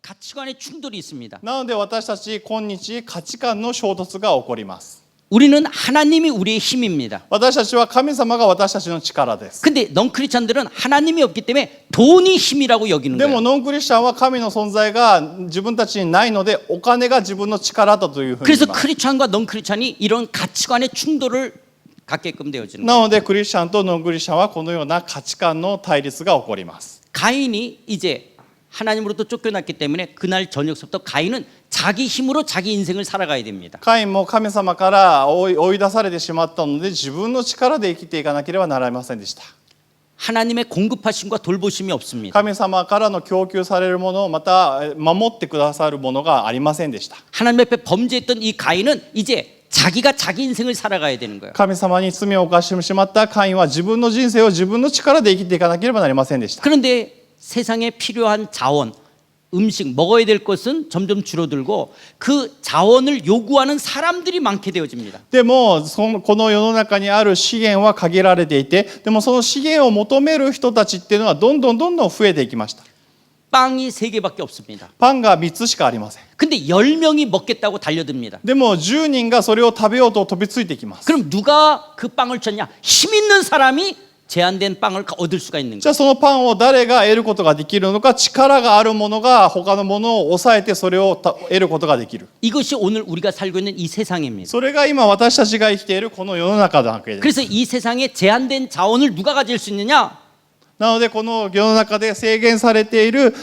가치관의 충돌이 있습니다. なので私たち今日価値観の衝突が起こります。 우리는 하나님이 우리의 힘입니다. 私たちは神様が私たちの力です。 근데 넌크리스찬들은 하나님이 없기 때문에 돈이 힘이라고 여기는 でも 거예요. ノンクリスチャンは神の存在が自分たちにないのでお金が自分の力だというふうに言 그래서 います。 크리스찬과 넌크리스찬이 이런 가치관의 충돌을 갖게끔 되어지는 거예요. なのでクリスチャンとノンクリスチャンはこのような価値観の対立が起こります。 가인이 이제 하나님으로부터 쫓겨났기 때문에 그날 저녁부터 가인은 자기 힘으로 자기 인생을 살아가야 됩니다. カインも神様から追い出されてしまったので自分の力で生きていかなければなりませんでした。 하나님의 공급하심과 돌보심이 없습니다. 神様からの供給されるものまた守ってくださるものがありませんでした。 하나님 앞에 범죄했던 이 가인은 이제 자기가 자기 인생을 살아가야 되는 거예요. 神様に罪を犯してしまったカインは自分の人生を自分の力で生きていかなければなりませんでした。 그런데 세상에 필요한 자원, 음식, 먹어야 될 것은 점점 줄어들고 그 자원을 요구하는 사람들이 많게 되어집니다. でもこの世の中にある資源は限られていて、でもその資源を求める人たちっていうのはどんどん増えていきました。 빵이 3개밖에 없습니다. パンが3つしかありません。 근데 10명이 먹겠다고 달려듭니다. でも10人がそれを食べようと飛びついてきます。 그럼 누가 그 빵을 쳤냐? 힘 있는 사람이 제한된 빵을 얻을 수가 있는 じゃ 거예요. あそのパンを誰が得ることができるのか、力がある者が他のものを抑えてそれを得ることができる。 이것이 오늘 우리가 살고 있는 이 세상입니다. それが今私たちが生きているこの世の中だけです。 그래서 이 세상에 제한된 자원을 누가 가질 수 있느냐? なのでこの世の中で制限されている、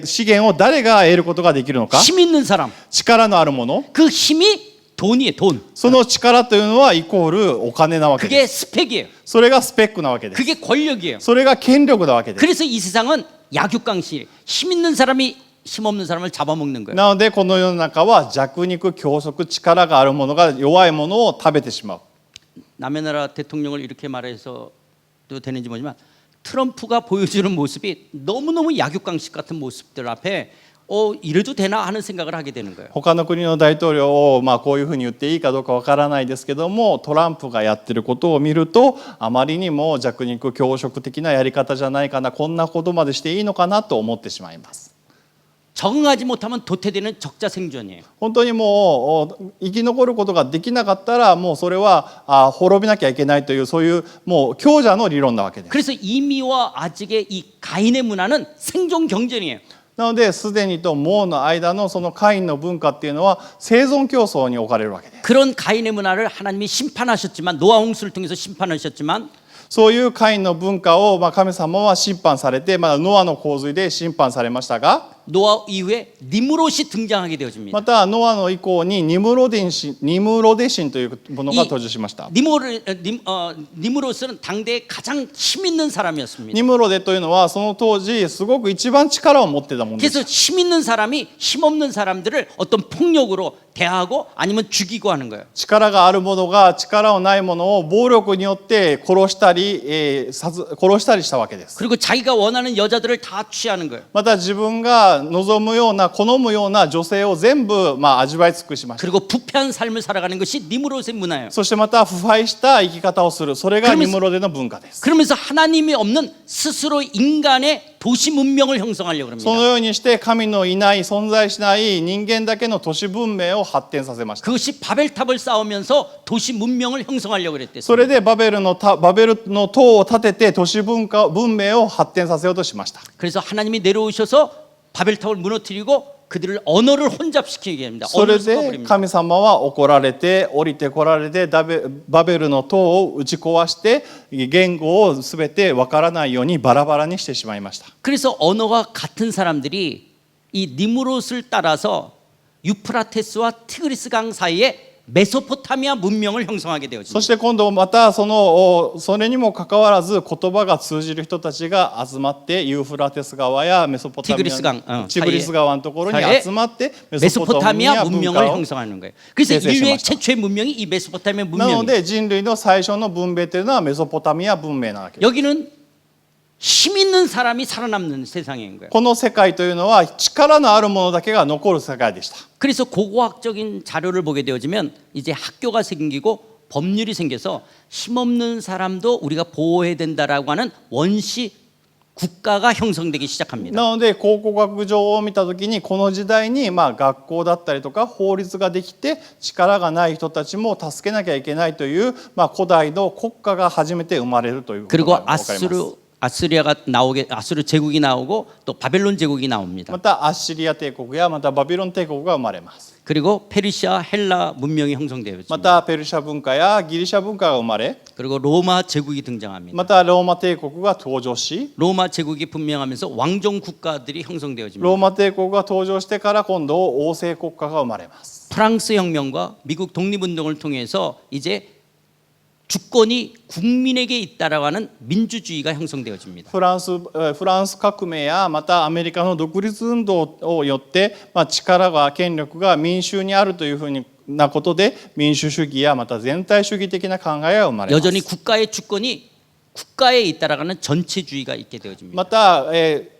資源を誰が得ることができるのか。 힘 있는 사람. 力のあるもの。 그 힘이 돈이에요, 돈. その力というのはイコールお金なわけで 그게 す。 스펙이에요. それがスペックなわけです。 그게 권력이에요. それが権力なわけです。 그래서 이 세상은 약육강식, 힘 있는 사람이 힘 없는 사람을 잡아먹는 거예요. なのでこの世の中は弱肉強食、力があるものが弱いものを食べてしまう。 남의 나라 대통령을 이렇게 말해서도 되는지 모르지만 트럼프가 보여주는 모습이 너무너무 약육강식 같은 모습들 앞에 이래도 되나 하는 생각을 하게 되는 거예요. 他の国の大統領をこういうふうに言っていいかどうかわからないですけども、トランプがやってることを見るとあまりにも弱肉強食的なやり方じゃないかな、こんなことまでしていいのかなと思ってしまいます。 적응하지 못하면 도태되는 적자생존이에요. 本当にもう生き残ることができなかったらもうそれは滅びなきゃいけないというそういうもう強者の理論なわけです。 그래서 이미와 아직의 이 가인의 문화는 생존 경쟁이에요. なのですでにともうの間のそのカインの文化っていうのは生存競争に置かれるわけです。 그런 가인의 문화를 하나님이 심판하셨지만 노아 홍수를 통해서 심판하셨지만 そういうカインの文化を神様は審判されて、ノアの洪水で審判されましたが、 노아 이후에 니므롯이 등장하게 되어집니다. またノアの以降にニムロデシンというものが登場しました。 니므롯은 당대에 가장 힘 있는 사람이었습니다. ニムロデというのはその当時すごく一番力を持ってたものです。 그래서 힘 있는 사람이 힘 없는 사람들을 어떤 폭력으로 대하고 아니면 죽이고 하는 거예요. 力がある者が力をない者を暴力によって殺したりしたわけです。 그리고 자기가 원하는 여자들을 다 취하는 거예요. また自分が望むような好むような女性を全部味わい尽くしました。 그리고 부패한 삶을 살아가는 것이 니므롯의 문화예요. そしてまた腐敗した生き方をする、それがニムロデの文化です。 그러면서 하나님이 없는 스스로 인간의 도시 문명을 형성하려고 합니다. そのようにして神のいない存在しない人間だけの都市文明を発展させました。 그것이 바벨탑을 쌓으면서 도시 문명을 형성하려고 그랬대요. それでバベルの塔を建てて都市文明を発展させようとしました。 그래서 하나님이 내려오셔서 바벨탑을 무너뜨리고 그들을 언어를 혼잡시키게 합니다. それ 언어를 で 섞어버립니다. 神様は怒られて降りてこられてバベルの塔を打ち壊して言語をすべてわからないようにバラバラにしてしまいました。 그래서 언어가 같은 사람들이 이 니므롯을 따라서 유프라테스와 티그리스 강 사이에 메소포타미아 문명을 형성하게 そ 되어집니다. して今度またそれにもかかわらず言葉が通じる人たちが集まってユーフラテス川やメソポタミアチグリス川のところに集まってメソポタミ 메소포타미아 ア文 문명을 化を 형성하는 거예요. 그래서 제시했습니다. 인류의 최초의 문명이 이 메소포타미아 なの 문명입니다. で人類の最初の文明というのはメソポタミア文明なわけです。 여기는 힘 있는 사람이 살아남는 세상인 거예요. この世界というのは力のあるものだけが残る世界でした。 그래서 고고학적인 자료를 보게 되어지면 이제 학교가 생기고 법률이 생겨서 힘없는 사람도 우리가 보호해야 된다라고 하는 원시 국가가 형성되기 시작합니다. なので考古学上を見た時にこの時代に学校だったりとか法律ができて力がない人たちも助けなきゃいけないという古代の国家が初めて生まれるということ 그리고 が分かります。 아스리아가 나오게 아수르 제국이 나오고 또 바벨론 제국이 나옵니다. またアッシリア帝国やまたバビロン帝国が生まれます。 그리고 페르시아 헬라 문명이 ま 형성되었습니다. たペルシャ文化やギリシャ文化が生まれ 그리고 로마 제국이 등장합니다. またローマ帝国が登場し 로마 제국이 분명하면서 왕정 국가들이 형성되어집니다. ローマ帝国が登場してから今度王政国家が生まれます。 프랑스 혁명과 미국 독립운동을 통해서 이제 주권이 국민에게 있다라고 하는 민주주의가 형성되어집니다. フランス革命やまたアメリカの独立運動をよって、権力が民衆にあるというふうなことで民主主義やまた全体主義的な考えが生まれます。 여전히 국가의 주권이 국가에 있다라고 하는 전체주의가 있게 되어집니다. また、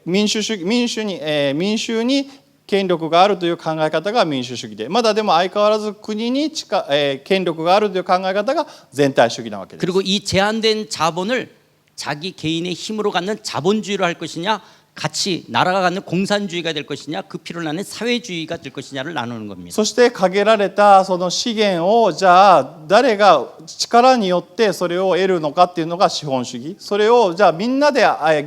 民衆に権力があるという考え方が民主主義で、まだでも相変わらず国に権力があるという考え方が全体主義なわけです。 그리고 이 제한된 자본을 자기 개인의 힘으로 갖는 자본주의로 할 것이냐, 같이 나라가 갖는 공산주의가 될 것이냐, 그 피로 나는 사회주의가 될 것이냐를 나누는 겁니다. そして限られたその資源をじゃあ誰が力によってそれを得るのかっていうのが資本主義、それをじゃあみんなで平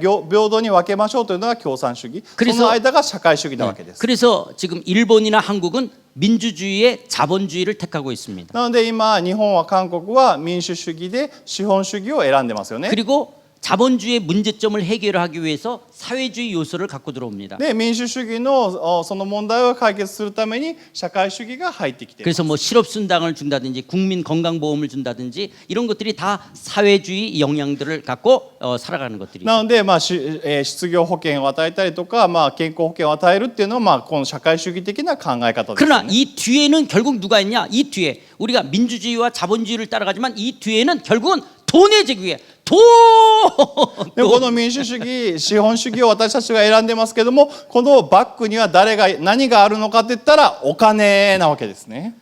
等に分けましょうというのが共産主義、その間が社会主義なわけです。 그래서 지금 일본이나 한국은 민주주의의 자본주의를 택하고 있습니다. なので今日本は韓国は民主主義で資本主義を選んでますよね。 그리고 자본주의의 문제점을 해결하기 위해서 사회주의 요소를 갖고 들어옵니다. で民主主義のその問題を解決するために社会主義が入ってきています。 그래서 뭐 실업순당을 준다든지 국민 건강보험을 준다든지 이런 것들이 다 사회주의 영향들을 갖고 살아가는 것들이죠. なので、失業保険を与えたりとか、健康保険を与えるっていうのは、この社会主義的な考え方ですよ 그러나 ね。 이 뒤에는 결국 누가 있냐? 이 뒤에 우리가 민주주의와 자본주의를 따라가지만 이 뒤에는 결국은 돈의 제국이에요. 돈. でもこの民主主義、資本主義を私たちが選んでますけども、このバックには何があるのかって言ったらお金なわけですね。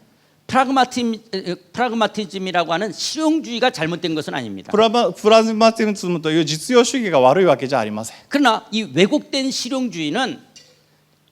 프라그마티즘이라고 하는 실용주의가 잘못된 것은 아닙니다. プラズマティズムという実用主義が悪いわけじゃありません。 그러나 이 왜곡된 실용주의는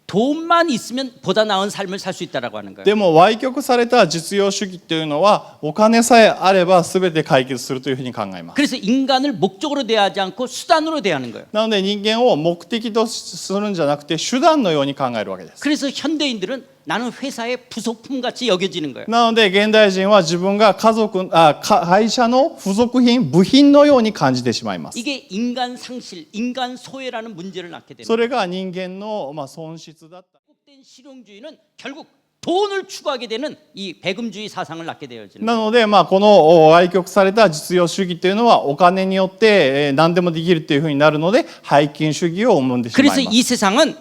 돈만 있으면 보다 나은 삶을 살 수 있다라고 하는 거예요. でも歪曲された実用主義というのはお金さえあれば全て解決するというふうに考えます。 그래서 인간을 목적으로 대하지 않고 수단으로 대하는 거예요. なので人間を目的とするんじゃなくて手段のように考えるわけです。 그래서 현대인들은 나는 회사의 부속품 같이 여겨지는 거예요. なので現代人は自分が会社の付属品、部品のように感じてしまいます。 이게 인간 상실, 인간 소외라는 문제를 낳게 됩니다. それが人間の損失だった。 왜곡된 실용주의는 결국 돈을 추구하게 되는 이 배금주의 사상을 낳게 되어지는 なので、この歪曲された実用主義というのはお金によって何でもできるというふうになるので拝金主義を生んでしまいま 그래서 す。 이 세상은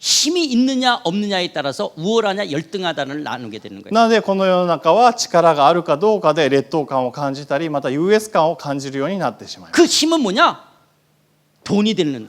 힘이 있느냐 없느냐에 따라서 우월하냐 열등하다를 나누게 되는 거예요. なのでこの世の中は力があるかどうかで劣等感を感じたりまた優越感を感じるようになってしまいます。 그 힘은 뭐냐? 돈이 되는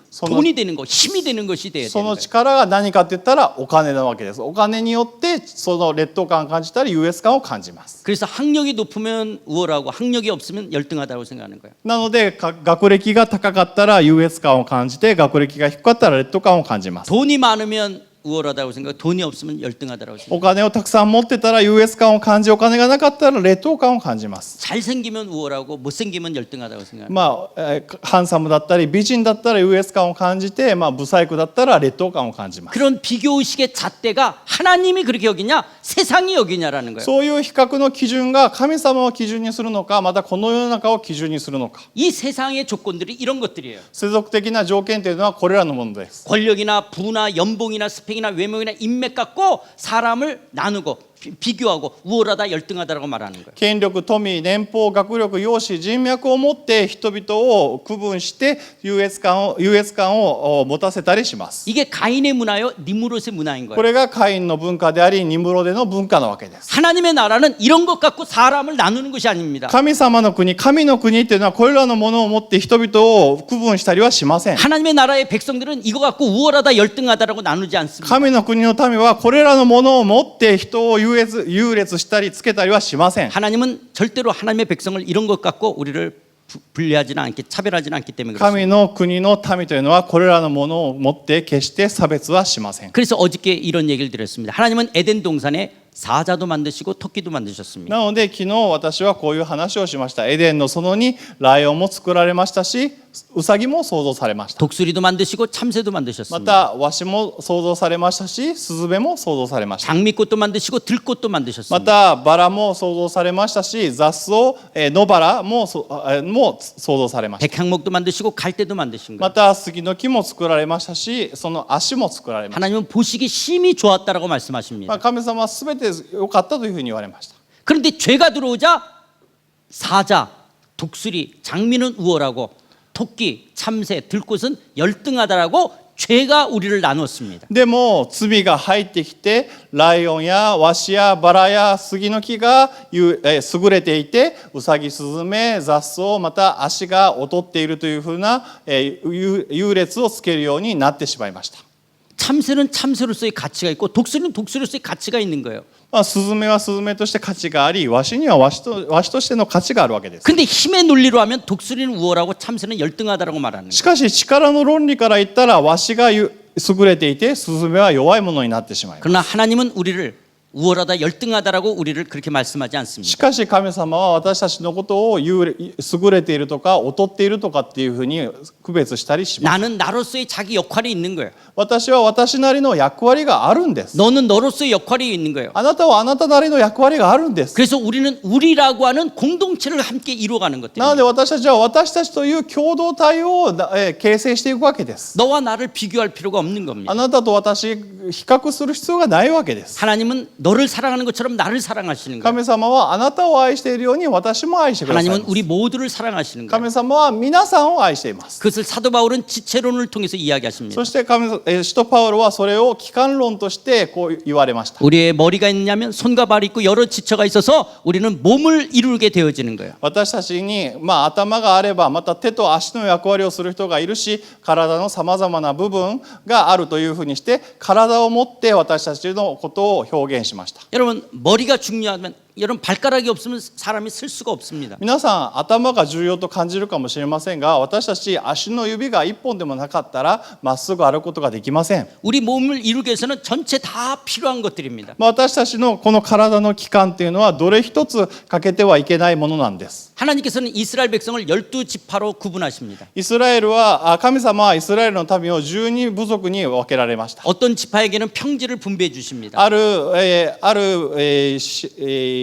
거, 힘이 되는 것이 돼야 そ 되는 の 거예요. 力が何かって言ったらお金なわけです。お金によってその劣等感を感じたり優越感を感じます。 그래서 학력이 높으면 우월하고 학력이 없으면 열등하다고 생각하는 거예요. なので学歴が高かったら優越感を感じて学歴が低かったら劣等感を感じます。 돈이 많으면 우월하다고 생각하고 돈이 없으면 열등하다고 생각해요. お金をたくさん持ってたら優越感を感じ、お金がなかったら劣等感を感じます。 잘생기면 우월하고 못생기면 열등하다고 생각해요. ハンサムだったり美人だったら優越感を感じて、ブサイクだったら劣等感を感じます。 그런 비교의식의 잣대가 하나님이 그렇게 여기냐 세상이 여기냐라는 거예요. そういう比較の基準が神様を基準にするのか、またこの世の中を基準にするのか。 이 세상의 조건들이 이런 것들이에요. 世俗的な条件というのはこれらのものです。 권력이나 부나 연봉이나 스펙이나 외모이나 인맥 갖고 사람을 나누고 비교하고 우월하다 열등하다라고 말하는 거예요. 権力、富、年俸、学力、容姿、人脈を持って人々を区分して優越感を持たせたりします。 이게 가인의 문화요, 니무롯의 문화인 こ 거예요. れがカインの文化であり、ニムロデの文化なわけです。 하나님의 나라는 이런 것 갖고 사람을 나누는 것이 아닙니다. 神様の国、神の国っていうのはこれらのものを持って人々を区分したりはしません。 하나님의 나라의 백성들은 이거 갖고 우월하다 열등하다라고 나누지 않습니다. 神の国の民はこれらのものを持って人を優劣したりつけたりはしません。 하나님은 절대로 하나님의 백성을 이런 것 갖고 우리를 분리하지는 않기, 차별하지는 않기 때문에 그렇습니다. 神の国の民というのはこれらのものを持って決して差別はしません。 그래서 어저께 이런 얘기를 드렸습니다. 하나님은 에덴 동산에 사자도 만드시고 토끼도 만드셨습니다. なので昨日私はこういう話をしました。エデンの園にライオンも作られましたし、ウサギも創造されました。 독수리도 만드시고 참새도 ま 만드셨습니다. たワシも創造されましたし、スズメも創造されました。 장미꽃도 만드시고 들꽃도 ま 만드셨습니다. たバラも創造されましたし、雑草、野バラも創造されました。 백향목도 만드시고 갈대도 만드신 ま 거예요. た杉の木も作られましたし、その足も作られました。 하나님은 보시기 심히 좋았다라고 말씀하십니다. 神様はすべて良かったというふうに言われました。 그런데 죄가 들어오자 사자, 독수리, 장미는 우월하고 토끼, 참새, 들꽃은 열등하다라고 죄가 우리를 나눴습니다. でも罪が入ってきて、ライオンやワシやバラや杉の木が優れていて、ウサギ、スズメ、雑草、また足が劣っているというふうな優劣をつけるようになってしまいました。 참새는 참새로서의 가치가 있고 독수리는 독수리로서의 가치가 있는 거예요. スズメはスズメとして価値があり、ワシにはワシとしての価値があるわけです。 근데 힘의 논리로 하면 독수리는 우월하고 참새는 열등하다라고 말하는 し 거예요. かし力の論理から言ったら、ワシが優れていて、スズメは弱いものになってしまいます。 그러나 하나님은 우리를 우월하다, 열등하다라고 우리를 그렇게 말씀하지 し 않습니다. かし神様は私たちのことを優れているとか劣っているとかっていうふうに区別したりします。 나는 나로서의 자기 역할이 있는 거예요. 私は私なりの役割があるんです。 너는 너로서의 역할이 있는 거예요. あなたはあなたなりの役割があるんです。 그래서 우리는 우리라고 하는 공동체를 함께 이루어가는 なの 것들입니다. で私たちは私たちという共同体を形成していくわけです。 너와 나를 비교할 필요가 없는 あ 겁니다. なたと私比較する必要がないわけです。 하나님은 너를 사랑하는 것처럼 나를 사랑하시는 거예요. 神様はあなたを愛しているように私も愛してくださいま 하나님은 す。 우리 모두를 사랑하시는 거예요. 神様は皆さんを愛しています。 그것을 사도 바울은 지체론을 통해서 이야기하십니다. そして使徒パウロはそれを機関論としてこう言われました。 우리의 머리가 있냐면 손과 발이 있고 여러 지체가 있어서 우리는 몸을 이루게 되어지는 거예요. 私たちに、頭があればまた手と足の役割をする人がいるし、体のさまざまな部分があるというふうにして体を持って私たちのことを表現しました。 여러분 머리가 중요하면 여러분 발가락이 없으면 사람이 쓸 수가 없습니다. 皆さん頭が重要と感じるかもしれませんが、私たち足の指が一本でもなかったらまっすぐ歩くことができません。 우리 몸을 이루기 위해서는 전체 다 필요한 것들입니다. 私たちのこの体の器官っていうのはどれ一つ欠けてはいけないものなんです。 하나님께서는 이스라엘 백성을 12지파로 구분하십니다. イスラエルは神様はイスラエルの民を12部族に分けられました。 어떤 지파에게는 평지를 분배해 주십니다. ある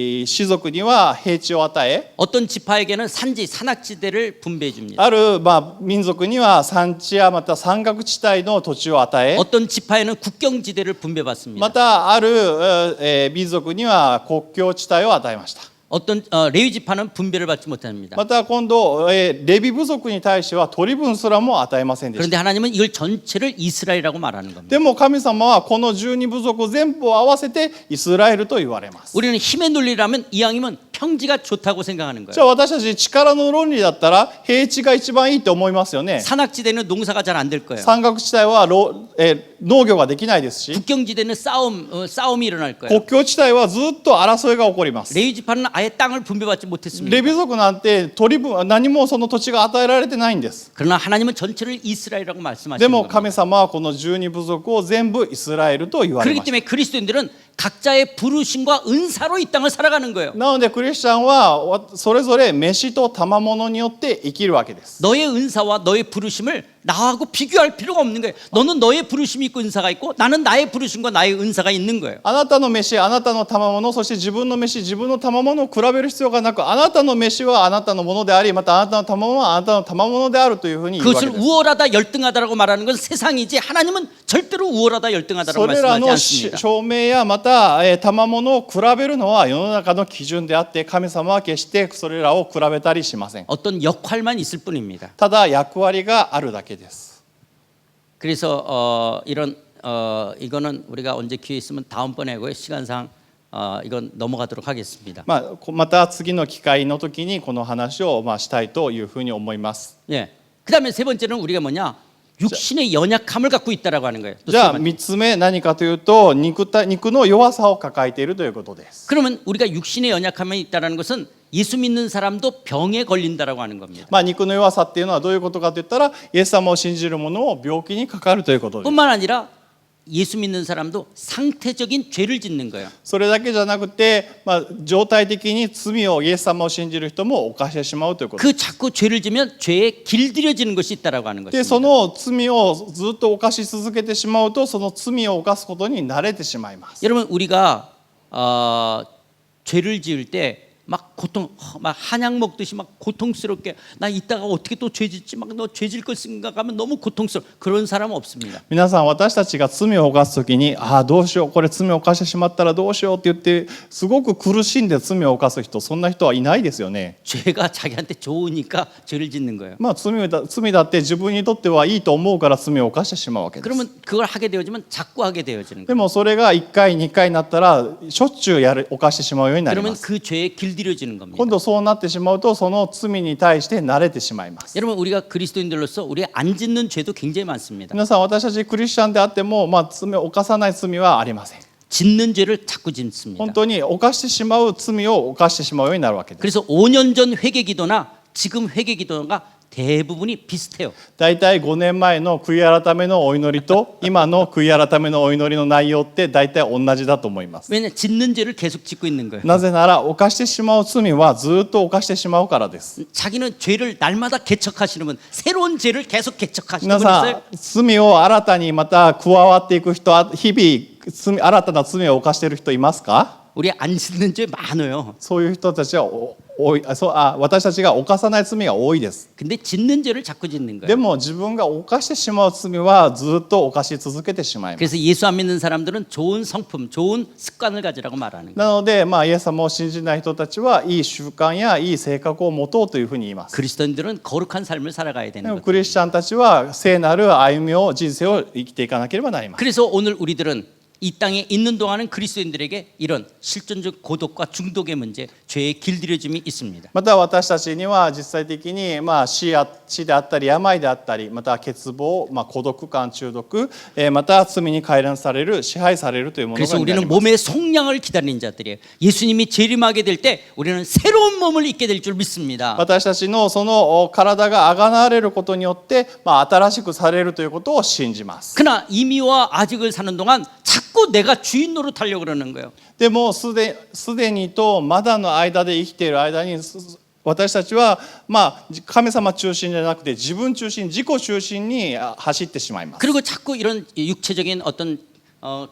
氏族には平地を与え、 어떤 지파에게는 산지 산악지대를 분배해 줍니다. ある民族には山地やまた山岳地帯の土地を与え、 어떤 지파에는 국경지대를 분배받습니다. またある民族には国境地帯を与えました。 어떤 레위 지파는 분배를 받지 못합니다. また今度レビ部族に対しては取り分すらも与えませんでした。 그런데 하나님은 이걸 전체를 이스라엘이라고 말하는 겁니다. でも神様はこの12部族全部を合わせてイスラエルと言われます。 우리는 힘의 논리라면 이왕이면 평지가 좋다고 생각하는 じゃ 거예요. あ私たち力の論理だったら平地が一番いいと思いますよね。 산악지대는 농사가 잘 안 될 거예요. 山岳地帯は農業ができないですし、 국경지대는 싸움이 일어날 거예요. 国境地帯はずっと争いが起こります。 레위 지파는 아예 땅을 분배받지 못했습니다. レビ族なんて取り分何もその土地が与えられてないんです。 그러나 하나님은 전체를 이스라엘이라고 で 말씀하시는 も 겁니다. 神様はこの12部族を全部イスラエルと言われ 그렇기 ました。 때문에 그리스도인들은 각자의 부르심과 은사로 이 땅을 살아가는 거예요. なのでクリスチャンはそれぞれ飯と賜物によって生きるわけです。 너의 은사와 너의 부르심을 나하고 비교할 필요가 없는 거예요. 너는 너의 부르심이 있고 은사가 있고 나는 나의 부르심과 나의 은사가 있는 거예요. あなたの飯、あなたの賜物、そして自分の飯、自分の賜物を比べる必要がなく、あなたの飯はあなたのものであり、またあなたの賜物はあなたの賜物であるというふうに言うわけ 그것을 です。 우월하다 열등하다라고 말하는 건 세상이지 하나님은 절대로 우월하다 열등하다라고 それら 말씀하지 の 않습니다. 証明やまた賜物を比べるのは世の中の基準であって、神様は決してそれらを比べたりしません。 어떤 역할만 있을 뿐입니다. ただ役割があるだけです。 그래서 이거는 우리가 언제 기회 있으면 다음번에 하고요. 시간상 이건 넘어가도록 하겠습니다. また次の機会の時にこの話をしたいというふうに思います。 예. 그다음에 세 번째는 우리가 뭐냐? 육신의 연약함을 갖고 있다라고 하는 거예요. 또 じゃあ 수많은. 3つ目何かというと肉の弱さを抱えているということです。 그러면 우리가 육신의 연약함이 있다라는 것은 예수 믿는 사람도 병에 걸린다라고 하는 겁니다. まあ肉の弱さっていうのはどういうことかといったらイエス様を信じる者を病気にかかるということです。 뿐만 아니라 예수 믿는 사람도 상태적인 죄를 짓는 거예요. それだけじゃなくて、まあ、状態的に罪をイエス様を信じる人も犯してしまうということです。 그 자꾸 죄를 지면 죄에 길들여지는 것이 있다라고 하는 でそ 것입니다. の罪をずっと犯し続けてしまうとその罪を犯すことに慣れてしまいます。 여러분 우리가 죄를 지을 때 막 막 한약 먹듯이 막 고통스럽게 나 이따가 어떻게 또 죄 짓지 막 너 죄 질 걸 생각하면 너무 고통스러워 그런 사람 없습니다. 皆さん私たちが罪を犯すときにどうしようこれ罪を犯してしまったらどうしようって言ってすごく苦しんで罪を犯す人そんな人はいないですよね。 죄가 자기한테 좋으니까 죄를 짓는 거예요. まあ罪だって自分にとってはいいと思うから罪を犯してしまうわけです。 그러면 그걸 하게 되어지면 자꾸 하게 되어지는 で 거예요. もそれが1回2回になったらしょっちゅう犯してしまうようになり 그러면 ます。 그 죄에 길들여지는 겁니다. 今度そうなってしまうとその罪に対して慣れてしまいます。 여러분 우리가 그리스도인들로서 우리 안 짓는 죄도 굉장히 많습니다. 皆さん私たちクリスチャンであっても、罪を犯さない罪はありません。 짓는 죄를 자꾸 짓습니다. 本当に犯してしまう罪を犯してしまうようになるわけです。 그래서 5년 전 회개 기도나 지금 회개 기도가 대부분이 비슷해요. だいたい5年前の悔い改めのお祈りと今の悔い改めのお祈りの内容ってだいたい同じだと思います。 왜냐 짓는 죄를 계속 짓고 있는 거예요. なぜなら犯してしまう罪はずっと犯してしまうからです。 자기는 죄를 날마다 개척하시는 분, 새로운 죄를 계속 개척하시는 皆 분 さ 있어요? ん罪を新たにまた加わっていく人日々新たな罪を犯している人いますか？ 우리 안 짓는 죄 많아요. そういう人たちは多い。私たちが犯さない罪が多いです。 근데 짓는 죄를 자꾸 짓는 で 거예요. も自分が犯してしまう罪はずっと犯し続けてしまいます。 그래서 예수 안 믿는 사람들은 좋은 성품, 좋은 습관을 가지라고 말하는 거예요. なので、イエス様を信じない人たちはいい習慣やいい性格を持とうというふうに言います。 그리스도인들은 거룩한 삶을 살아가야 で 되는 も 거예요. クリスチャンたちは聖なる歩みを人生を生きていかなければなりません。 그래서 오늘 우리들은 이 땅에 있는 동안은 그리스도인들에게 이런 실존적 고독과 중독의 문제, 죄의 길들여짐이 있습니다. また私たちには実際的に死であったり病であったりまた欠乏、孤独感中毒、また罪に改乱される支配されるというもの 그래서 が見られ 우리는 ます。 몸의 속량을 기다리는 자들이에요. 예수님이 재림하게 될 때 우리는 새로운 몸을 입게 될 줄 믿습니다. 私たちのその体があがなわれることによって、新しくされるということを信じます。 그러나 이미와 아직을 사는 동안 자꾸 내가 주인 노릇하려고 그러는 거예요. でもすでにとまだの間で生きている間に私たちは神様中心じゃなくて自分中心自己中心に走ってしまいます。 그리고 자꾸 이런 육체적인 어떤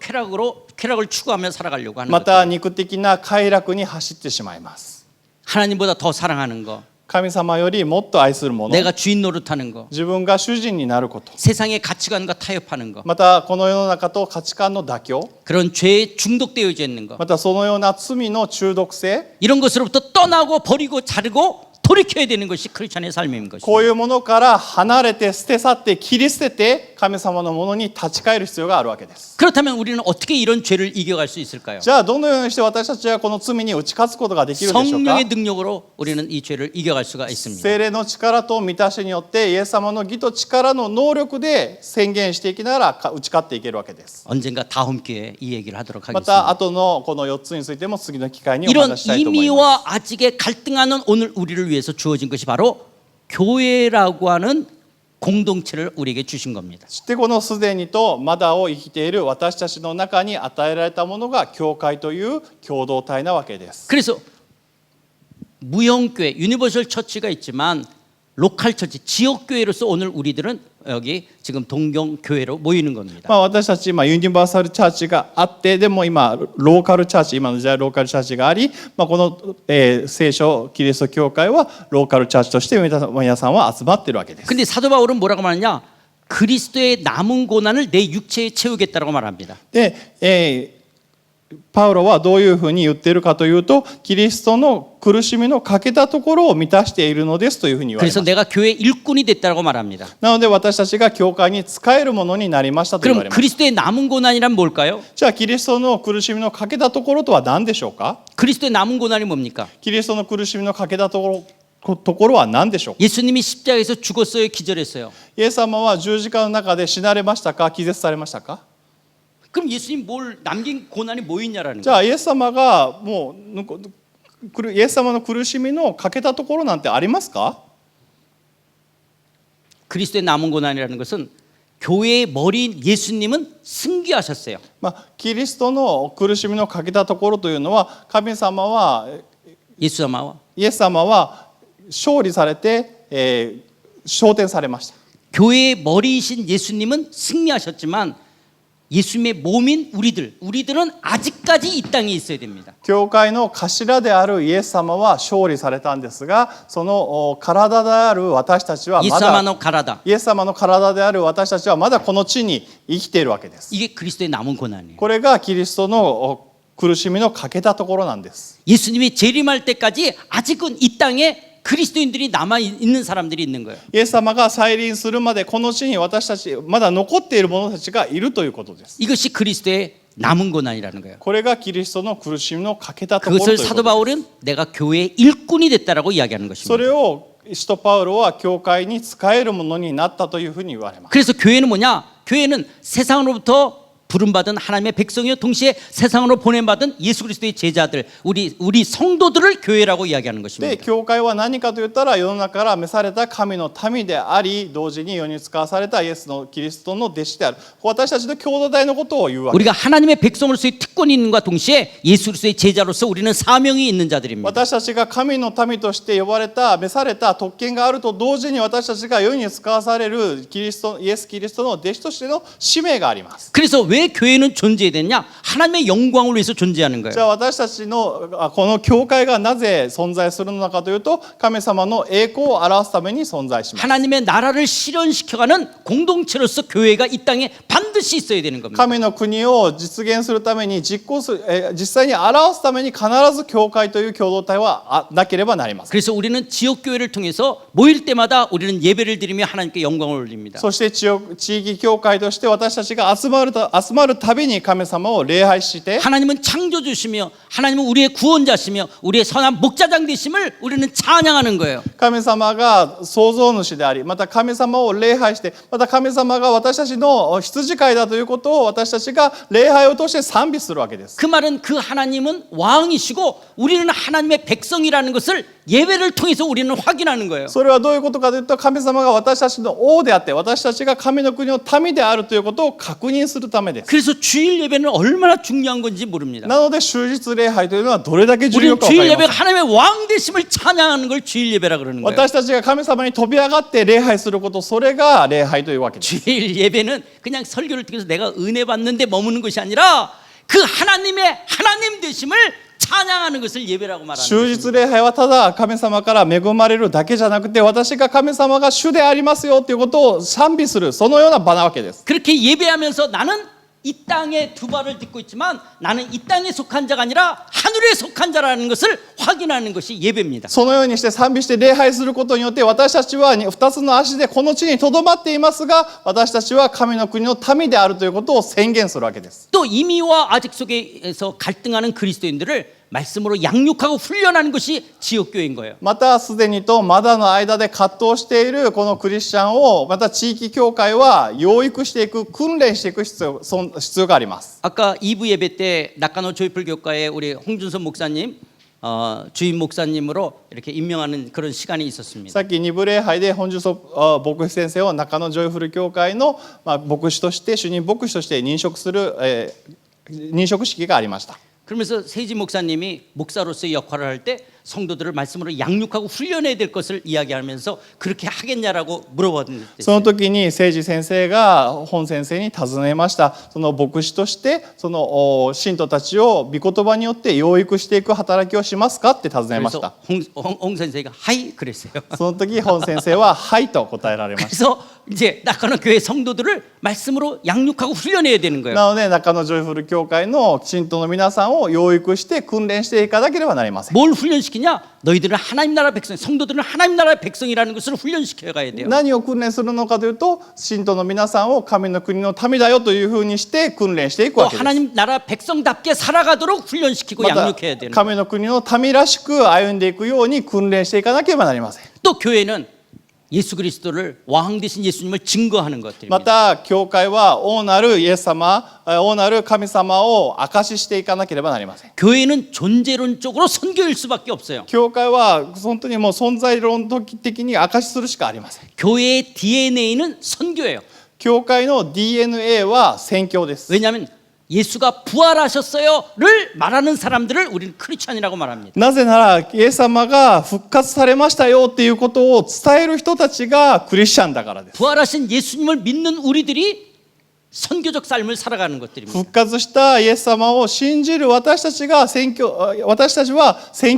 쾌락을 추구하며 살아가려고 하는 ま 것. た肉的な快楽に走ってしまいます。 하나님보다 더 사랑하는 거, 神様よりもっと愛するもの 내가 주인 노릇하는 거, 自分が主人になること 세상의 가치관과 타협하는 거, またこの世の中と価値観の妥協 그런 죄에 중독되어져 있는 거, またそのような罪の中毒性 이런 것으로부터 떠나고 버리고 자르고 돌이켜야 되는 것이 크리스천의 삶인 こう 것입니다. いうものから離れて捨て去って切り捨てて神様のものに立ち返る必要があるわけです。 그렇다면 우리는 어떻게 이런 죄를 이겨갈 수 있을까요? じゃあどのようにして私たちはこの罪に打ち勝つことができるでしょうか。 성령의 능력으로 우리는 이 죄를 이겨갈 수가 있습니다. 聖霊の力と満たしによってイエス様の義と力の能力で宣言していきながら打ち勝っていけるわけです。 언젠가 다음 기회에 이 얘기를 하도록 また 하겠습니다. 後のこの4つについても次の機会にお 이런 話ししたいと思います。 이미와 아직에 갈등하는 오늘 우리를 위해서 주어진 것이 바로 교회라고 하는 공동체를 우리에게 주신 겁니다. そしてこのすでにとまだを生きている私たちの中に与えられたものが教会という共同体なわけです。 그래서 무형교회, 유니버설 처치가 있지만 로컬 처치, 지역 교회로서 오늘 우리들은 여기 지금 동경교회로 모이는 겁니다. 私たちユニバーサルチャーチがあってでも今ローカルチャーチ今の時代ローカルチャーチがあり、この、聖書キリスト教会はローカルチャーチとして皆さんは集まっているわけです。 근데 사도 바울은 뭐라고 말하냐? 그리스도의 남은 고난을 내 육체에 채우겠다라고 말합니다. で、パウロはどういうふうに言っているかというとキリストの苦しみの欠けたところを満たしているのですというふうに言われ 그래서 ます。 내가 교회 일꾼이 됐다라고 말합니다. なので私たちが教会に仕えるものになりましたと言わ 그럼 れます。 그리스도의 남은 고난이란 뭘까요? じゃあキリストの苦しみの欠けたところとは何でしょうか。 그리스도의 남은 고난이 뭡니까? キリストの苦しみの欠けたところところは何でしょうか。 예수님이 십자가에서 죽었어요, 기절했어요. イエス様は十字架の中で死なれましたか、気絶されましたか。 그럼 예수님 뭘 남긴 고난이 뭐 있냐라는 じゃあイエス様がもうイエス様の苦しみの欠けたところなんてありますか。 그리스도의 남은 고난이라는 것은 교회의 머리인 예수님은 승귀하셨어요. キリストの苦しみの欠けたところというのは、神様は 예수様 イエス様は勝利されて、昇天されました。 교회의 머리이신 예수님은 승리하셨지만 예수님의 몸인 우리들은 아직까지 이 땅에 있어야 됩니다. 教会の頭であるイエス様は勝利されたんですが、その体である私たちはまだ 예수様の体. イエス様の体である私たちはまだこの地に生きているわけです。 이게 그리스도의 남은 고난이에요. これがキリストの苦しみの欠けたところなんです。 예수님이 재림할 때까지 아직은 이 땅에 그리스도인들이 남아 있는 사람들이 있는 거예요. イエス様が再臨するまでこの地に私たちまだ残っている者たちがいるということです。 이것이 그리스도의 남은 고난이라는 거예요. これがキリストの苦しみの欠けたところと 그것을 いうこ 사도 とです。 바울은 내가 교회의 일꾼이 됐다라고 이야기하는 そ 것입니다. れを使徒パウロは教会に仕えるものになったというふうに言われます。 그래서 교회는 뭐냐? 교회는 세상으로부터 부름받은 하나님의 백성이요 동시에 세상으로 보냄받은 예수 그리스도의 제자들, 우리 성도들을 교회라고 이야기하는 で 것입니다. 教会は何かといったら、世の中から召された神の民であり、同時に世に使わされたイエスのキリストの弟子である、私たちの共同体のことを言うわけです。 우리가 하나님의 백성으로서의 특권이 있는 것과 동시에 예수 그리스도의 제자로서 우리는 사명이 있는 자들입니다. 私たちが神の民として呼ばれた、召された特権があると同時に、私たちが世に使わされるイエス・キリストの弟子としての使命があります。 그래서 왜 교회는 존재해야 되냐? 하나님의 영광을 위해서 존재하는 じゃ 거예요. あ私たちのこの教会がなぜ存在するのかというと、神様の栄光を表すために存在します。 하나님의 나라를 실현시켜가는 공동체로서 교회가 이 땅에 반드시 있어야 되는 겁니다. 神の国を実現するために実際に表すために必ず教会という共同体はなければなりません。 그래서 우리는 지역교회를 통해서 모일 때마다 우리는 예배를 드리며 하나님께 영광을 올립니다. そして地域教会として私たちが集まるたびに神様を礼拝して、 하나님은 창조주시며 하나님은 우리의 구원자시며 우리의 선한 목자장 되심을 우리는 찬양하는 거예요. 神様が創造主であり、また神様を礼拝して、また神様が私たちの羊飼いだということを私たちが礼拝を通して賛美するわけです。 그 말은 그 하나님은 왕이시고 우리는 하나님의 백성이라는 것을 예배를 통해서 우리는 확인하는 거예요. それはどういうことかというと、神様が私たちの王であって、私たちが神の国の民であるということを確認するためです。 그래서 주일 예배는 얼마나 중요한 건지 모릅니다. なので終日礼拝というのはどれだけ重要 우리는 か分か 주일 りま 예배가 す。 하나님의 왕 되심을 찬양하는 걸 주일 예배라 그러는 거예요. 私たちが神様に飛び上がって礼拝すること、それが礼拝というわけです。 주일 예배는 그냥 설교를 통해서 내가 은혜 받는데 머무는 것이 아니라 그 하나님의 하나님 되심을 찬양하는 것을 예배라고 말하는 終 것입니다. 日礼拝はただ神様から恵まれるだけじゃなくて、私が神様が主でありますよということを賛美する、そのような場なわけです。 그렇게 예배하면서 나는 이 땅에 두 발을 딛고 있지만 나는 이 땅에 속한 자가 아니라 하늘에 속한 자라는 것을 확인하는 것이 예배입니다. そのようにして賛美して礼拝することによって、私たちは2つの足でこの地にとどまっていますが、私たちは神の国の民であるということを宣言するわけです。 또 이미와 아직 속에서 갈등하는 그리스도인들을 말씀으로 양육하고 훈련하는 것이 지역교회인 거예요. またすでにとまだの間で葛藤しているこのクリスチャンを、また地域教会は養育していく、訓練していく必要があります。 아까 2부 예배 때 낙가노 조이풀 교과의 우리 홍준선 목사님 주임 목사님으로 이렇게 임명하는 그런 시간이 있었습니다. さっき2部礼拝で本日牧師先生を中野ジョイフル教会の牧師として、主任牧師として任職する、任職式がありました。 그러면서 세지 목사님이 목사로서의 역할을 할 때 성도들을 말씀으로 양육하고 훈련해야 될 것을 이야기하면서 그렇게 하겠냐라고 물어봤는데 その時に聖司先生が本先生に尋ねました。その牧師としてその信徒たちを御言葉によって養育していく働きをしますかって尋ねまし 그래서 た。 홍 선생가 하이 그랬어요. その時本先生ははいと答えられました。 그래서 이제 낙하노 교회 성도들을 말씀으로 양육하고 훈련해야 되는 거예요. なので中野ジョイフル教会の信徒の皆さんを養育して訓練していかなければなりません。 뭘 훈련시키냐? 너희들은 하나님 나라 백성, 성도들은 하나님 나라의 백성이라는 것을 훈련시켜 가야 돼요. 何を訓練するのかというと信徒の皆さんを神の国の民だよというふうにして訓練していく 또 わけです。 하나님 나라 백성답게 살아가도록 훈련시키고 また 양육해야 되는 거예요. 神の国の民らしく歩んでいくように訓練していかなければなりません。 또 교회는 예수 그리스도를 왕 되신 예수님을 증거하는 ま 것들입니다. た教会は王なるイエス様、王なる神様を証ししていかなければなりません。 교회는 존재론적으로 선교일 수밖에 없어요. 教会は本当にもう存在論的に証しするしかありません。 교회의 DNA는 선교예요. 教会の DNA は宣教です。 왜냐하면 예수가 부활하셨어요를 말하는 사람들을 우리는 크리스찬이라고 말합니다. なぜならイエス様が復活されましたよっていうことを伝える人たちがクリスチャンだからです。 부활하신 예수님을 믿는 우리들이 선교적 삶을 살아가는 것들입니다. 復活したイエス様を信じる私たちは宣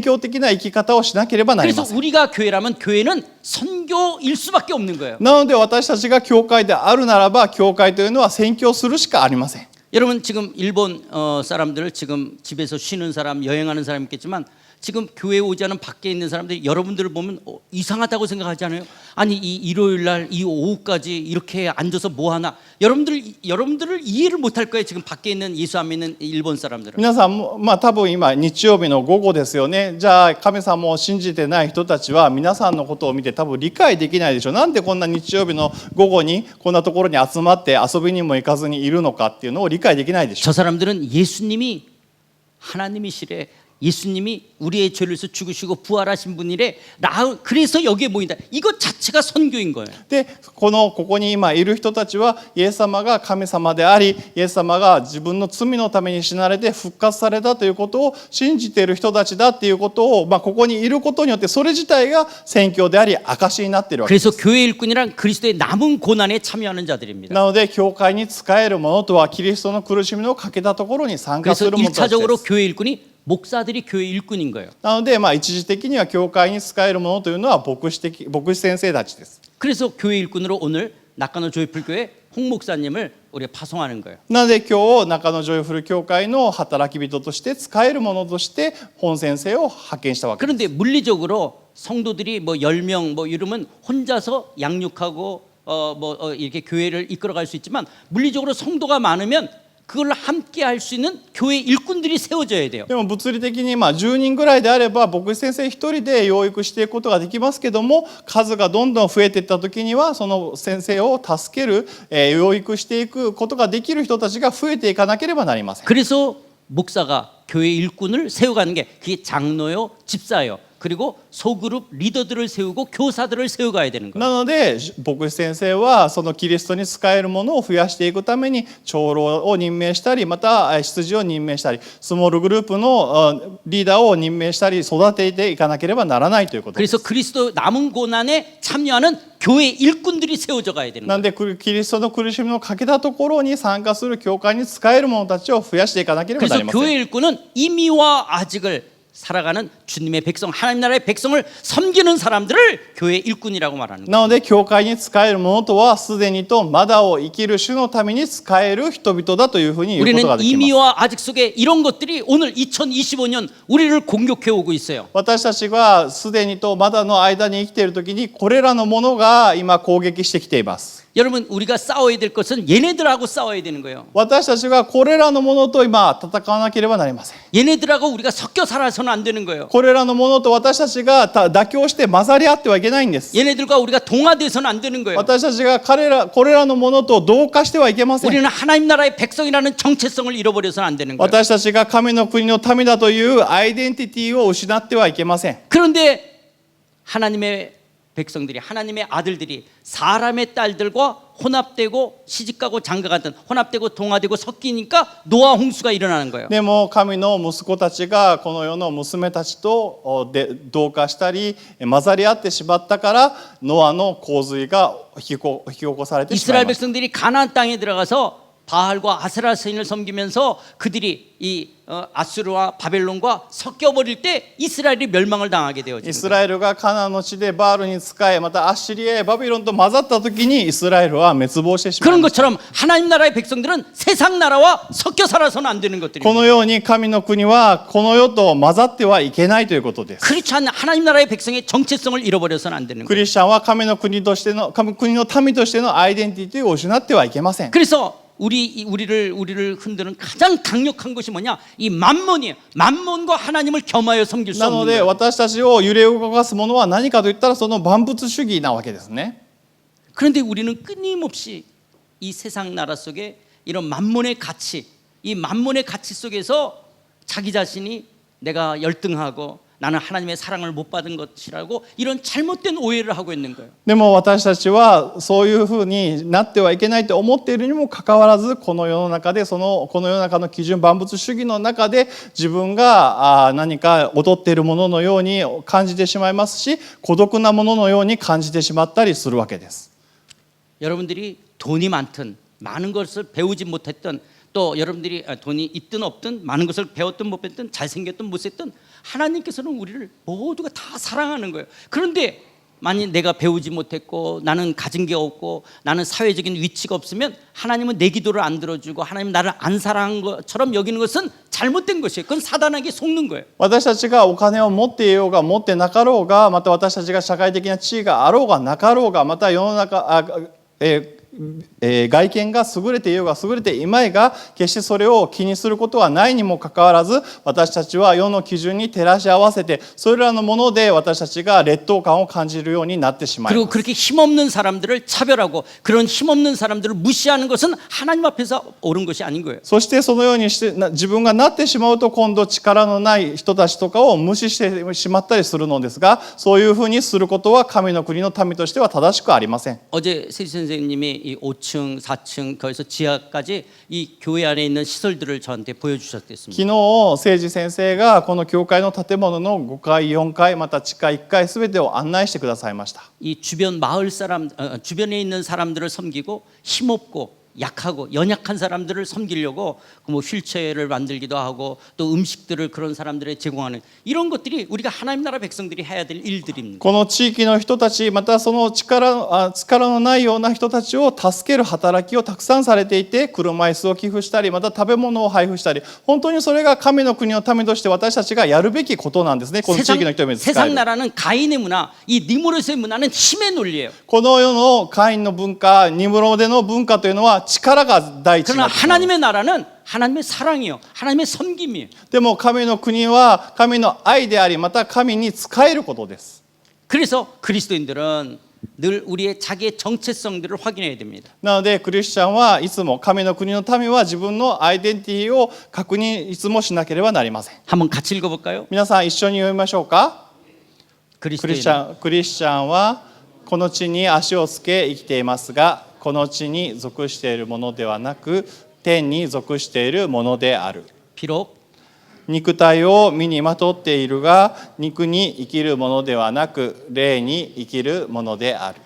教的な生き方をしなければなり 그래서 ません。 우리가 교회라면 교회는 선교일 수밖에 없는 거예요. なので私たちが教会であるならば教会というのは宣教するしかありません。 여러분 지금 일본 사람들 지금 집에서 쉬는 사람 여행하는 사람 있겠지만 지금 교회에 오지 않은 밖에 있는 사람들이 여러분들을 보면 이상하다고 생각하지 않아요? 아니 이 일요일 날 이 오후까지 이렇게 앉아서 뭐 하나? 여러분들을 이해를 못할 거예요. 지금 밖에 있는 예수 안 믿는 일본 사람들은. 皆さんも多分今日曜日の午後ですよね。じゃあ神様を信じてない人たちは皆さんのことを見て多分理解できないでしょう。なんでこんな日曜日の午後にこんなところに集まって遊びにも行かずにいるのかっていうのを理解できないでしょう。 저 사람들은 예수님이 하나님이시래. 예수님이 우리의 죄를 위해서 죽으시고 부활하신 분이래. 그래서 여기에 모인다. 이것 자체가 선교인 거예요. でここに今いる人たちはイエス様が神様でありイエス様が自分の罪のために死なれて復活されたということを信じている人たちだっていうことを、ここにいることによってそれ自体が宣教であり証になっているわけです。 그래서 교회 일꾼이란 그리스도의 남은 고난에 참여하는 자들입니다. なので教会に仕える者とはキリストの苦しみのかけたところに参加す 그래서 る者たちで 1차적으로 す。 교회 일꾼이 목사들이 교회 일꾼인 거예요. なので一時的には教会に仕える者というのは牧師先生たちです。 그래서 교회 일꾼으로 오늘 낙가노 조이풀교회 홍 목사님을 우리가 파송하는 거예요. なので今日中野ジョイフル教会の働き人として使える者として本先生を派遣したわけです。 그런데 물리적으로 성도들이 뭐 10명 뭐 이러면 혼자서 양육하고 이렇게 교회를 이끌어갈 수 있지만 물리적으로 성도가 많으면 그걸 함께 할 수 있는 교회 일꾼들이 세워져야 돼요. でも物理的に10人ぐらいであれば牧師先生一人で養育していくことができますけども数がどんどん増えていった時にはその先生を助ける、養育していくことができる人たちが増えていかなければなりません。 그래서 목사가 교회 일꾼을 세워가는 게 그게 장로요, 집사요. 그리고 소그룹 리더들을 세우고 교사들을 세워가야 되는 거예요. なので牧師先生はそのキリストに仕えるものを増やしていくために長老を任命したりまた執事を任命したりスモールグループのリーダーを任命したり育てていかなければならないということです。 그래서 그리스도 남은 고난에 참여하는 교회 일꾼들이 세워져 가야 되는 な 거예요. のでキリストの苦しみのかけたところに参加する教会に仕える者たちを増やしていかなければな 그래서 りません。 교회 일꾼은 이미와 아직을 살아가는 주님의 백성, 하나님 나라의 백성을 섬기는 사람들을 교회 일꾼이라고 말하는 거예요. なので教会に仕える者とはすでにとまだを生きる主のために仕える人々だというふうに言うことが 우리는 できます。 이미와 아직 속에 이런 것들이 오늘 2025년 우리를 공격해 오고 있어요. 私たちがすでにとまだの間に生きている時にこれらのものが今攻撃してきています。 여러분 우리가 싸워야 될 것은 얘네들하고 싸워야 되는 거예요. 私たちがこれらのものと今戦わなければなりません。 얘네들하고 우리가 섞여 살아서는 안 되는 거예요. これらのものと私たちが妥協して混ざり合ってはいけないんです。 얘네들과 우리가 동화돼서는 안 되는 거예요. 私たちがこれらのものと同化してはいけません。 우리는 하나님 나라의 백성이라는 정체성을 잃어버려서는 안 되는 거예요. 私たちが神の国の民だというアイデンティティを失ってはいけません。 그런데 하나님의 백성들이 하나님의 아들들이 사람의 딸들과 혼합되고 시집가고 장가가던 혼합되고 동화되고 섞이니까 노아 홍수가 일어나는 거예요. でも神の息子たちがこの世の娘たちと同化したり混ざり合ってしまったからノアの洪水が引き起こされてしまい 이스라엘 ました。 백성들이 가나안 땅에 들어가서 바알과 아세라 신을 섬기면서 그들이 이 아수르와 바벨론과 섞여 버릴 때 이스라엘이 멸망을 당하게 イ 되어집니다. スラエルがカナンの地でバールに仕え、またアッシリアやバビロンと混ざった時にイスラエルは滅亡してしまい 그런 ました。 것처럼 하나님 나라의 백성들은 세상 나라와 섞여 살아서는 안 되는 こ 것들입니다. のように神の国はこの世と混ざってはいけないということです。 그렇지 않는 하나님 나라의 백성의 정체성을 잃어버려서는 안 되는 ク 거예요. リスチャンは神の国としての国の民としてのアイデンティティを失ってはいけません。 그래서 우리를 흔드는 가장 강력한 것이 뭐냐? 이 만몬이에요. 만몬과 하나님을 겸하여 섬길 수 な 없는 ので 거예요. 私たちを揺れ動かすものは何かといったらその万物主義なわけですね。 그런데 우리는 끊임없이 이 세상 나라 속에 이런 만몬의 가치, 이 만몬의 가치 속에서 자기 자신이 내가 열등하고 나는 하나님의 사랑을 못 받은 것이라고 이런 잘못된 오해를 하고 있는 거예요. でも私たちはそういうふうになってはいけないと思っているにもかかわらず、この世の中でこの世の中の基準万物主義の中で自分が何か劣っているもののように感じてしまいますし、孤独なもののように感じてしまったりするわけです。 여러분들이 돈이 많든 많은 것을 배우지 못했던 또 여러분들이 돈이 있든 없든 많은 것을 배웠든 못 배웠든 잘생겼든 못생겼든 하나님께서는 우리를 모두가 다 사랑하는 거예요. 그런데 만약 내가 배우지 못했고 나는 가진 게 없고 나는 사회적인 위치가 없으면 하나님은 내 기도를 안 들어주고 하나님 나를 안 사랑한 것처럼 여기는 것은 잘못된 것이에요. 그건 사단에게 속는 거예요. 私たちがお金を持っていようが持ってなかろうが、また私たちが社会的な地位があろうがなかろうが、また世の中外見が優れていようが優れていまいが、決してそれを気にすることはないにもかかわらず、私たちは世の基準に照らし合わせてそれらのもので私たちが劣等感を感じるようになってしまいま 그리고 す。 그렇게 힘없는 사람들을 차별하고 그런 힘없는 사람들을 무시하는 것은 하나님 앞에서 옳은 것이 아닌 거예요. そしてそのようにして自分がなってしまうと、今度力のない人たちとかを無視してしまったりするのですが、そういうふうにすることは神の国の民としては正しくありません。 어제 세시 선생님이 이 5층, 4층 거기서 지하까지 이 교회 안에 있는 시설들을 저한테 보여주셨습니다. 昨日誠司先生がこの教会の建物の5階、4階、また地下1階すべてを案内してくださいました。 이 주변 마을 사람 주변에 있는 사람들을 섬기고 힘없고 약하고 연약한 사람들을 섬기려고 뭐 휠체어를 만들기도 하고 또 음식들을 그런 사람들에 제공하는 이런 것들이 우리가 하나님 나라 백성들이 해야 될 일들입니다. この地域の人たち、またその力のないような人たちを助ける働きをたくさんされていて、車椅子を寄付したり、また食べ物を配布したり、本当にそれが神の国の民として私たちがやるべきことなんですね。この地域の人々に使え 세상 る。 나라는 가인의 문화, 이 니무롯의 문화는 힘의 논리예요. この世のカインの文化、ニムロデの文化というのは力が第一 그러나 なっています。 하나님의 나라는 하나님의 사랑이요, 하나님의 섬김이에요. でも神の国は神の愛であり、また神に仕えることです。 그래서 그리스도인들은 늘 우리의 자기의 정체성들을 확인해야 됩니다. なのでクリスチャンはいつも神の国の民は自分のアイデンティティを確認いつもしなければなりません。 한번 같이 읽어볼까요? 皆さん一緒に読みましょうか。クリス 그리스도인 チャンはこの地に足をつけ生きていますが、この地に属しているものではなく天に属しているものである。 비록 肉体を身にまとっているが、肉に生きるものではなく霊に生きるものである。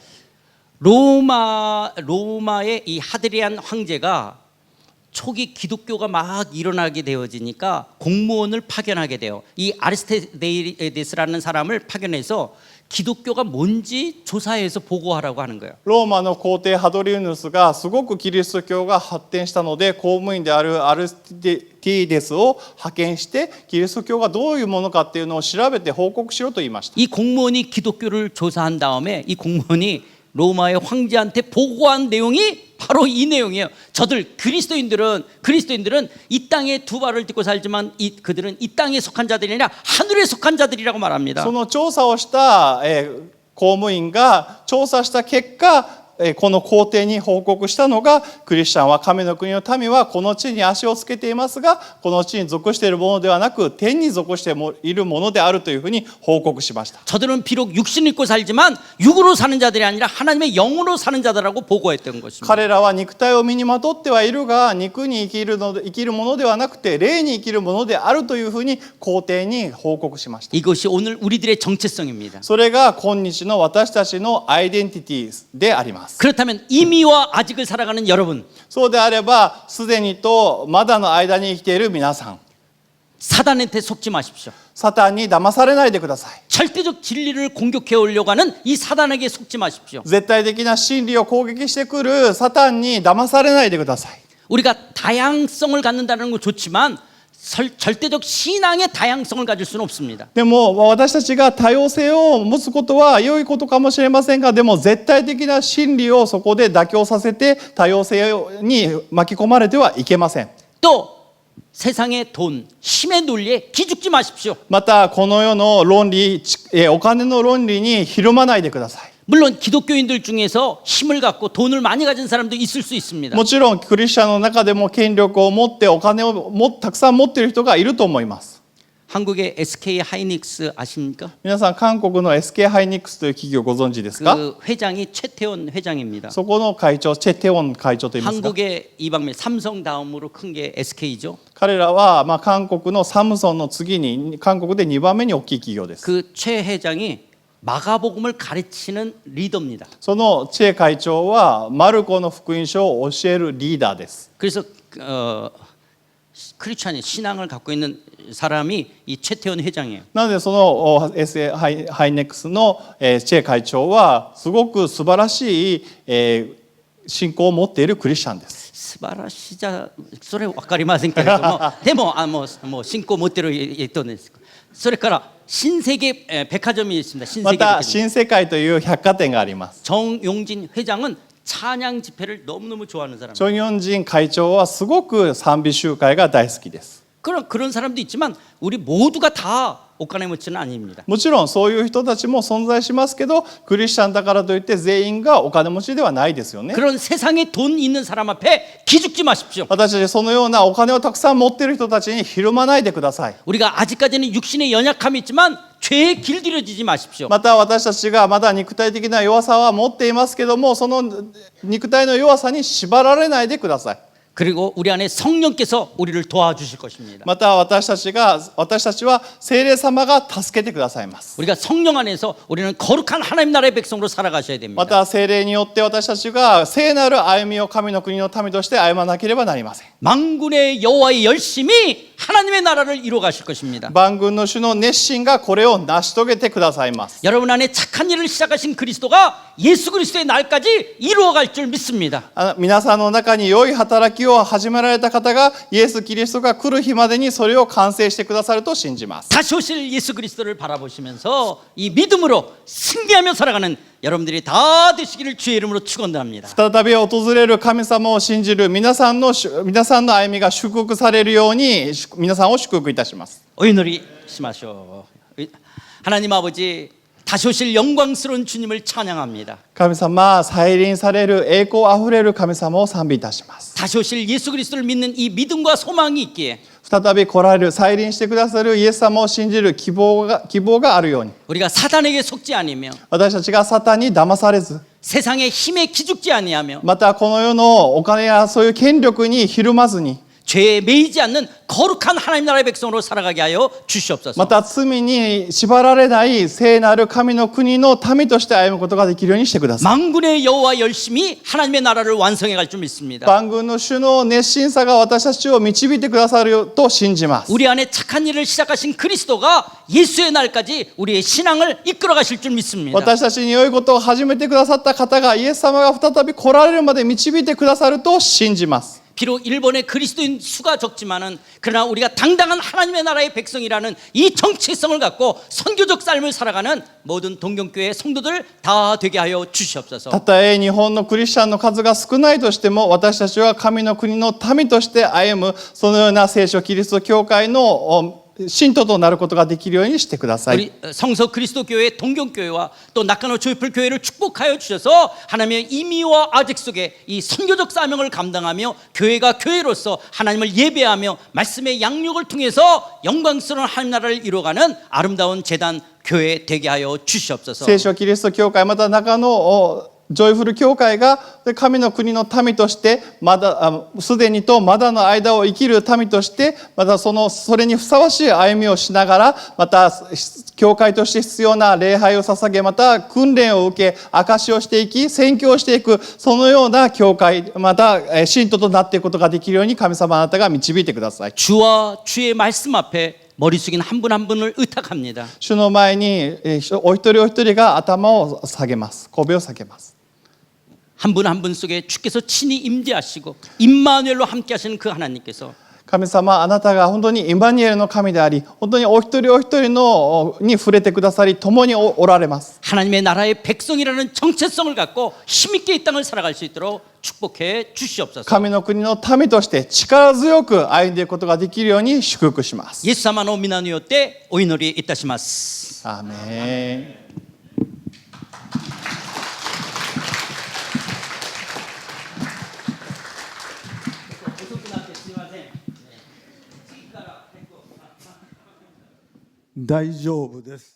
로마의 이 하드리안 황제가 초기 기독교가 막 일어나게 되어지니까 공무원을 파견하게 돼요. 이 아리스토데스라는 사람을 파견해서 기독교가 뭔지 조사해서 보고하라고 하는 거예요. ローマの皇帝ハドリウヌスがすごくキリスト教が発展したので、公務員であるアルスティデスを派遣してキリスト教がどういうものかっていうのを調べて報告しろと言いました。 이 공무원이 기독교를 조사한 다음에 이 공무원이 로마의 황제한테 보고한 내용이 바로 이 내용이에요. 저들 그리스도인들은 이 땅에 두 발을 딛고 살지만 그들은 이 땅에 속한 자들이 아니라 하늘에 속한 자들이라고 말합니다. その調査をした、公務員が調査した結果、この皇帝に報告したのが、クリスチャンは神の国の民はこの地に足をつけていますが、この地に属しているものではなく天に属しているものであるというふうに報告しました。 저들은 비록 육신을 입고 살지만 육으로 사는 자들이 아니라 하나님의 영으로 사는 자들이라고 보고했던 것입니다. 彼らは肉体を身にまとってはいるが、肉に生きるものではなくて霊に生きるものであるというふうに皇帝に報告しました。 이것이 오늘 우리들의 정체성입니다. それが今日の私たちのアイデンティティであります。ます。 그렇다면 이미와 아직을 살아가는 여러분, そうであればすでにとまだの間に生きている皆さん、 사단한테 속지 마십시오. サタンに騙されないでください。 절대적 진리를 공격해 오려고 하는 이 사단에게 속지 마십시오. 絶対的な真理を攻撃してくるサタンに騙されないでください。 우리가 다양성을 갖는다는 건 좋지만 절대적 신앙의 다양성을 가질 수는 없습니다. でも私たちが多様性を持つことは良いことかもしれませんが、でも絶対的な真理をそこで妥協させて多様性に巻き込まれてはいけません。 또 세상의 돈, 힘의 논리에 기죽지 마십시오. またこの世の論理、お金の論理にひるまないでください。 물론 기독교인들 중에서 힘을 갖고 돈을 많이 가진 사람도 있을 수 있습니다. もちろんクリスチャンの中でも権力を持ってお金をたくさん持っている人がいると思います。 한국의 SK 하이닉스 아십니까? 皆さん韓国の SK ハイニックスという企業をご存知ですか？ 그 회장이 최태원 회장입니다. そこの会長チェ・テウォン会長といいますか？ 한국의 이방면 삼성 다음으로 큰 게 SK죠. 彼らは韓国のサムソンの次に韓国で2番目に大きい企業です。 그 최 회장이 마가복음을 가르치는 리더입니다. そのチェ会長はマルコの福音書を教えるリーダーです。 그래서 크리스찬의 신앙을 갖고 있는 사람이 이 최태원 회장이에요. なのでその SA ハイネックスのチェ会長はすごく素晴らしい信仰を持っているクリスチャンです。 스바라시자 소리 わかりませんけれどもでももう信仰持ってる人です。それから신세계 백화점이 있습니다. ま 신세계 た 백화점. 新世界という百貨店があります。 정용진 회장은 찬양 집회를 너무너무 좋아하는 사람. チョンヨンジン会長はすごく賛美集会が大好きです。 그런 사람도 있지만 우리 모두가 다 옷가네 묻지는 아닙니다. もちろんそういう人たちも存在しますけど、クリスチャンだからといって全員がお金持ちではないですよね。 그런 세상에 돈 있는 사람 앞에 기죽지 마십시오. 私たちそのようなお金をたくさん持っている人たちにひるまないでください。 우리가 아직까지는 육신의 연약함이 있지만 죄에 길들여지지 마십시오. また私たちがまだ肉体的な弱さは持っていますけども、その肉体の弱さに縛られないでください。 그리고 우리 안에 성령께서 우리를 도와주실 것입니다. また私たちは聖霊様が助けてくださいます。 우리가 성령 안에서 우리는 거룩한 하나님 나라의 백성으로 살아가셔야 ま 됩니다. た聖霊によって私たちが聖なる歩みを神の国の民として歩まなければなりません。 만군의 여호와의 열심히 하나님의 나라를 이루어 가실 것입니다. 万軍の主の熱心がこれを成し遂げてくださいます。 여러분 안에 착한 일을 시작하신 그리스도가 예수 그리스도의 날까지 이루어 갈 줄 믿습니다. 皆さんの中に良い働きを始められた方がイエス・キリストが来る日までにそれを完成してくださると信じます。 다시 오실 예수 그리스도를 바라보시면서 이 믿음으로 승리하며 살아가는 여러분들이 다 되시기를 주의 이름으로 축원합니다. 再び訪れる神様を信じる皆さんの歩みが祝福されるように皆さんを祝福いたします。 오이놀이 심하쇼. 하나님 아버지 다시 오실 영광스러운 주님을 찬양합니다. 神様、再臨される栄光あふれる神様を賛美いたします。 다시 오실 예수 그리스도를 믿는 이 믿음과 소망이 있기에 再び来られる再臨してくださるイエス様を信じる希望があるように、 우리가 사단에게 속지 아니며 私たちがサタンに騙されず、 세상의 힘에 기죽지 아니하며 またこの世のお金やそういう権力にひるまずに、 죄에 매이지 않는 거룩한 하나님 나라의 백성으로 살아가게 하여 주시옵소서. また罪に縛られない聖なる神の国の民として歩むことができるようにしてください。 만군의 여호와 열심히 하나님의 나라를 완성해 갈 줄 믿습니다. 万軍の主の熱心さが私たちを導いてくださると信じます。 우리 안에 착한 일을 시작하신 그리스도가 예수의 날까지 우리의 신앙을 이끌어 가실 줄 믿습니다. 私たちに良いことを始めてくださった方がイエス様が再び来られるまで導いてくださると信じます。 비록 일본의 그리스도인 수가 적지만은 그러나 우리가 당당한 하나님의 나라의 백성이라는 이 정체성을 갖고 선교적 삶을 살아가는 모든 동경교회 성도들 다 되게 하여 주시옵소서. たとえ日本のクリスチャンの数が少ないとしても、私たちは神の国の民として歩むそのような聖書キリスト教会の信徒となることができるようにしてください。 우리 성서 그리스도 교회 동경교회와 또 낙가노 조이풀 교회를 축복하여 주셔서 하나님의 임의와 아직 속에 이 선교적 사명을 감당하며 교회가 교회로서 하나님을 예배하며 말씀의 양육을 통해서 영광스러운 하나님 나라를 이루어가는 아름다운 재단 교회 되게 하여 주시옵소서. 聖書キリスト教会また中のジョイフル教会が神の国の民としてまだすでにとまだの間を生きる民としてまたそれにふさわしい歩みをしながらまた教会として必要な礼拝を捧げまた訓練を受け証しをしていき宣教をしていくそのような教会また信徒となっていくことができるように神様あなたが導いてください。 주와 주의 말씀 앞에 머리 숙인 한 분 한 분을 의탁합니다. 主の前にお一人お一人が頭を下げます首を下げます。 한 분 한 분 속에 주께서 친히 임재하시고 임마누엘로 함께 하시는 그 하나님께서 神様あなたが本当にイマニエルの神であり本当にお一人お一人に触れてくださり共におられます。 하나님의 나라의 백성이라는 정체성을 갖고 힘있게 이 땅을 살아갈 수 있도록 축복해 주시옵소서. 神の国の民として力強く歩んでいくことができるように祝福します。 예수様の皆によってお祈りいたします。アーメン。大丈夫です。